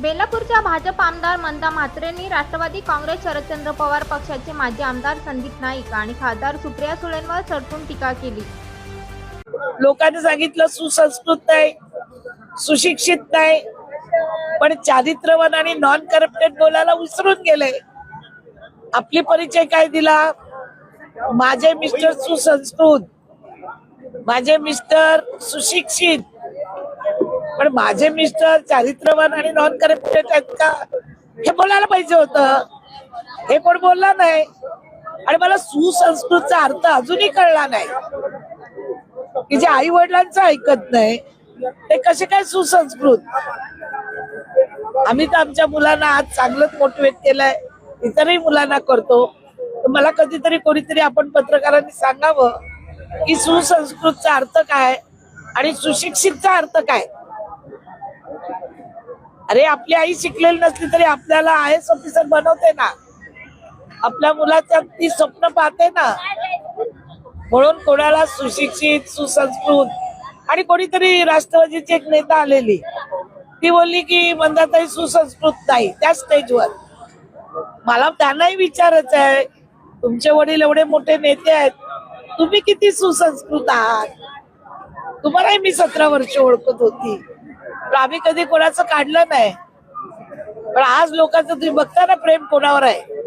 बेलापूरच्या भाजप आमदार मंदा म्हात्रेंनी राष्ट्रवादी काँग्रेस शरदचंद्र पवार पक्षाचे माजी आमदार संदीप नाईक आणि खासदार सुप्रिया सुळेंवर सडकून टीका केली। लोकांनी सांगितलं सुसंस्कृत नाही, सुशिक्षित नाही, पण चारित्र्यवान आणि नॉन करप्टेड बोलायला विसरून गेले। आपली परिचय काय दिला? माझे मिस्टर सुसंस्कृत, माझे मिस्टर सुशिक्षित, पण माझे मिस्टर चारित्र्यवान आणि नॉन करप्टेड आहेत का हे बोलायला पाहिजे होतं। हे कोण बोलला नाही आणि मला सुसंस्कृतचा अर्थ अजूनही कळला नाही की जे आई वडिलांचं ऐकत नाही ते कसे काय सुसंस्कृत। आम्ही तर आमच्या मुलांना आज चांगलंच मोटिवेट केलंय, इतरही मुलांना करतो। मला कधीतरी कोणीतरी आपण पत्रकारांनी सांगावं की सुसंस्कृतचा अर्थ काय आणि सुशिक्षितचा अर्थ काय। अरे आपली आई शिकलेली नसली तरी आपल्याला IAS ऑफिसर बनवते ना, आपल्या मुलाच्या ती स्वप्न पाहते ना। म्हणून कोणाला सुशिक्षित सुसंस्कृत आणि कोणीतरी राष्ट्रवादीची एक नेता आलेली ती बोलली की मंदाताई सुसंस्कृत नाही त्या स्टेजवर। मला त्यांनाही विचारायचं आहे, तुमचे वडील एवढे मोठे नेते आहेत, तुम्ही किती सुसंस्कृत आहात? तुम्हालाही मी 17 वर्ष ओळखत होती, पण आम्ही कधी कोणाचं काढलं नाही। पण आज लोकांचं तुम्ही बघता ना प्रेम कोणावर आहे।